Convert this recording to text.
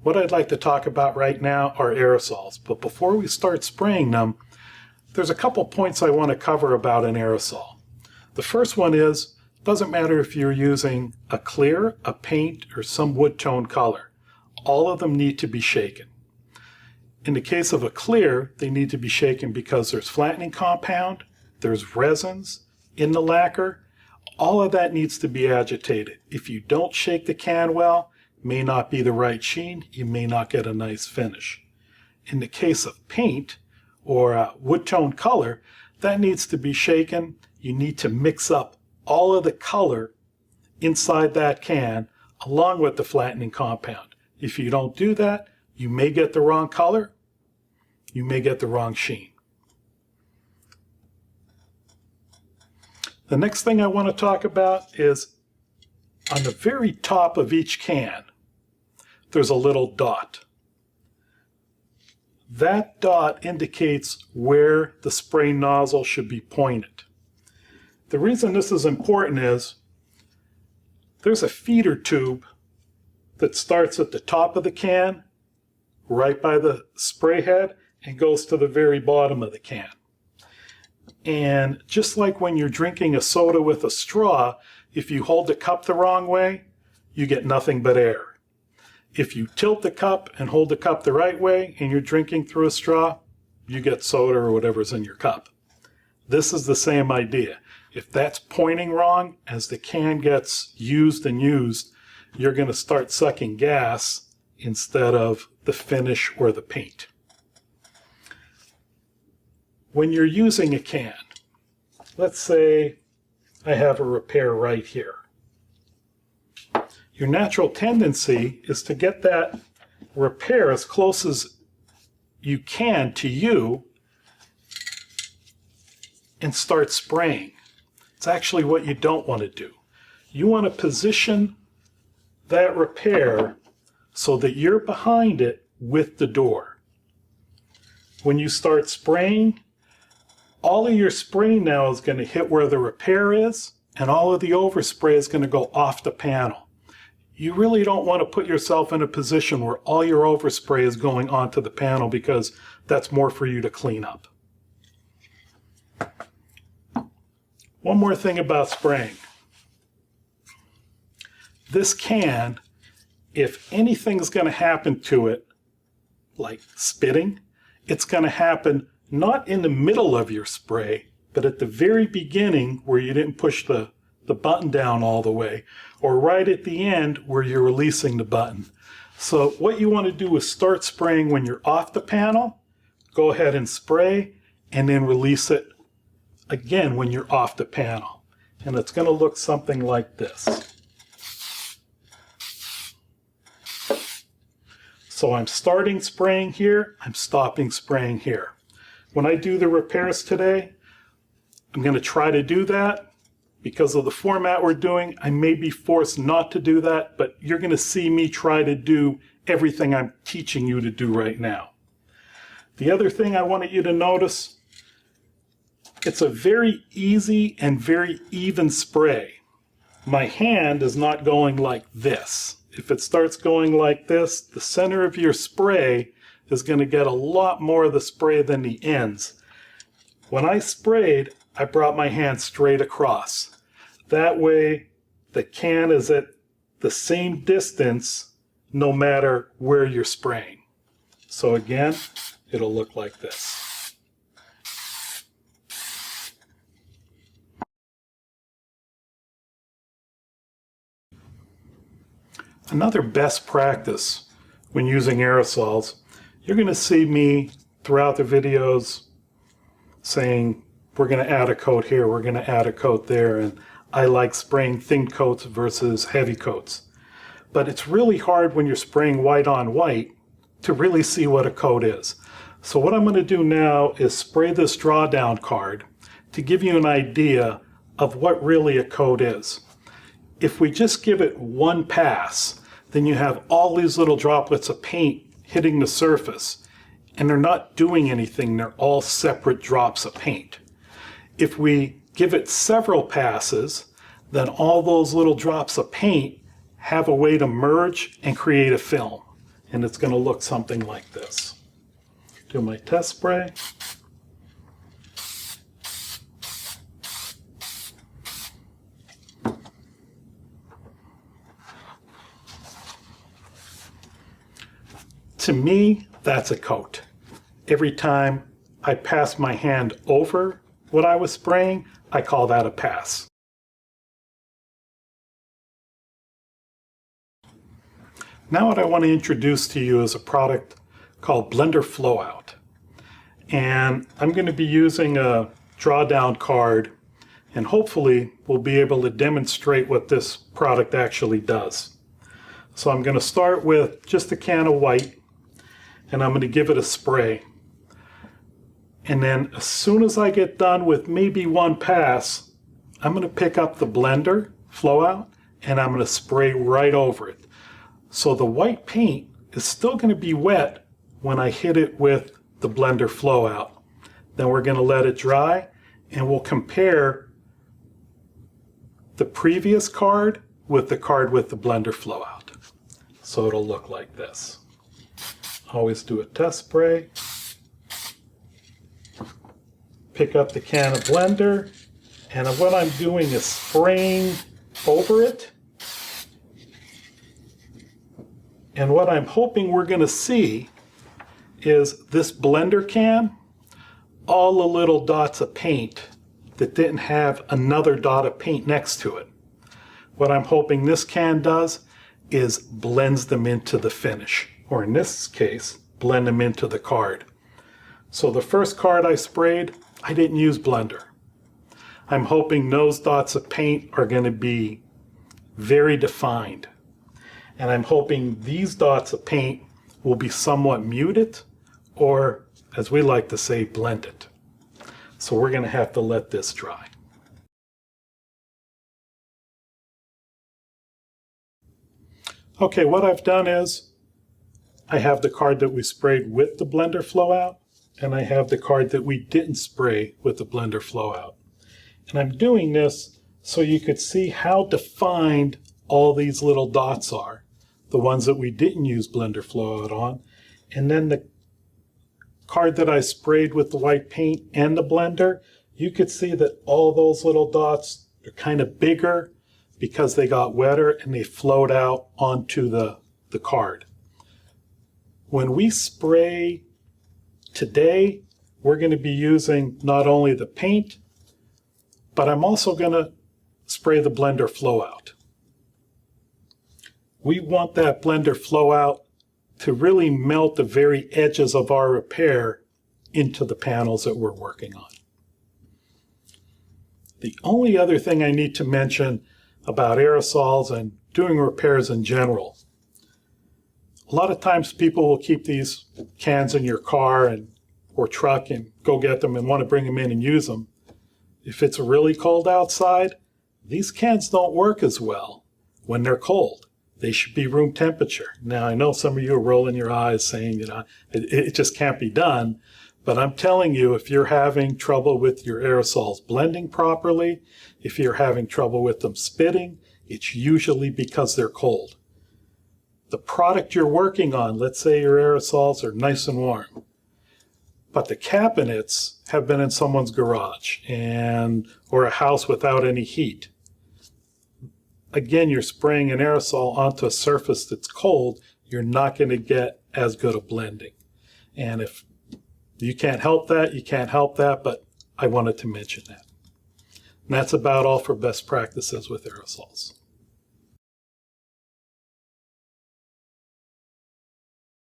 what I'd like to talk about right now are aerosols. But before we start spraying them, there's a couple points I want to cover about an aerosol. The first one is, it doesn't matter if you're using a clear, a paint, or some wood tone color. All of them need to be shaken. In the case of a clear, they need to be shaken because there's flattening compound, there's resins in the lacquer. All of that needs to be agitated. If you don't shake the can well, it may not be the right sheen, you may not get a nice finish. In the case of paint or wood tone color, that needs to be shaken. You need to mix up all of the color inside that can along with the flattening compound. If you don't do that, you may get the wrong color, you may get the wrong sheen. The next thing I want to talk about is on the very top of each can, there's a little dot. That dot indicates where the spray nozzle should be pointed. The reason this is important is there's a feeder tube that starts at the top of the can, right by the spray head, and goes to the very bottom of the can. And just like when you're drinking a soda with a straw, if you hold the cup the wrong way, you get nothing but air. If you tilt the cup and hold the cup the right way and you're drinking through a straw, you get soda or whatever's in your cup. This is the same idea. If that's pointing wrong, as the can gets used and used, you're going to start sucking gas instead of the finish or the paint. When you're using a can, let's say I have a repair right here. Your natural tendency is to get that repair as close as you can to you and start spraying. It's actually what you don't want to do. You want to position that repair so that you're behind it with the door. When you start spraying, all of your spray now is going to hit where the repair is, and all of the overspray is going to go off the panel. You really don't want to put yourself in a position where all your overspray is going onto the panel because that's more for you to clean up. One more thing about spraying. This can, if anything's going to happen to it, like spitting, it's going to happen not in the middle of your spray, but at the very beginning where you didn't push the button down all the way, or right at the end where you're releasing the button. So what you want to do is start spraying when you're off the panel, go ahead and spray, and then release it again when you're off the panel. And it's going to look something like this. So I'm starting spraying here, I'm stopping spraying here. When I do the repairs today, I'm going to try to do that. Because of the format we're doing, I may be forced not to do that, but you're going to see me try to do everything I'm teaching you to do right now. The other thing I wanted you to notice, it's a very easy and very even spray. My hand is not going like this. If it starts going like this, the center of your spray is going to get a lot more of the spray than the ends. When I sprayed, I brought my hand straight across. That way, the can is at the same distance no matter where you're spraying. So again, it'll look like this. Another best practice when using aerosols, you're going to see me throughout the videos saying, we're going to add a coat here, we're going to add a coat there, and I like spraying thin coats versus heavy coats. But it's really hard when you're spraying white on white to really see what a coat is. So what I'm going to do now is spray this drawdown card to give you an idea of what really a coat is. If we just give it one pass, then you have all these little droplets of paint hitting the surface, and they're not doing anything, they're all separate drops of paint. If we give it several passes, then all those little drops of paint have a way to merge and create a film. and it's going to look something like this. Do my test spray. To me, that's a coat. Every time I pass my hand over what I was spraying, I call that a pass. Now what I want to introduce to you is a product called Blender Flowout. And I'm going to be using a drawdown card, and hopefully we'll be able to demonstrate what this product actually does. So I'm going to start with just a can of white, and I'm going to give it a spray. And then as soon as I get done with maybe one pass, I'm going to pick up the Blender Flowout and I'm going to spray right over it. So the white paint is still going to be wet when I hit it with the Blender Flowout. Then we're going to let it dry and we'll compare the previous card with the card with the Blender Flowout. So it'll look like this. Always do a test spray. Pick up the can of blender, and what I'm doing is spraying over it. And what I'm hoping we're going to see is this blender can, all the little dots of paint that didn't have another dot of paint next to it. What I'm hoping this can does is blends them into the finish, or in this case, blend them into the card. So the first card I sprayed, I didn't use blender. I'm hoping those dots of paint are going to be very defined. And I'm hoping these dots of paint will be somewhat muted, or as we like to say, blended. So we're going to have to let this dry. Okay, what I've done is I have the card that we sprayed with the Blender Flowout, and I have the card that we didn't spray with the Blender Flowout. And I'm doing this so you could see how defined all these little dots are, the ones that we didn't use Blender Flowout on. And then the card that I sprayed with the white paint and the blender, you could see that all those little dots are kind of bigger because they got wetter and they flowed out onto the card. When we spray today, we're going to be using not only the paint, but I'm also going to spray the Blender Flowout. We want that Blender Flowout to really melt the very edges of our repair into the panels that we're working on. The only other thing I need to mention about aerosols and doing repairs in general, a lot of times people will keep these cans in your car or truck and go get them and want to bring them in and use them. If it's really cold outside, these cans don't work as well when they're cold. They should be room temperature. Now, I know some of you are rolling your eyes saying, it just can't be done. But I'm telling you, if you're having trouble with your aerosols blending properly, if you're having trouble with them spitting, it's usually because they're cold. The product you're working on, let's say your aerosols are nice and warm, but the cabinets have been in someone's garage or a house without any heat. Again, you're spraying an aerosol onto a surface that's cold, you're not going to get as good a blending. And if you can't help that, you can't help that, but I wanted to mention that. And that's about all for best practices with aerosols.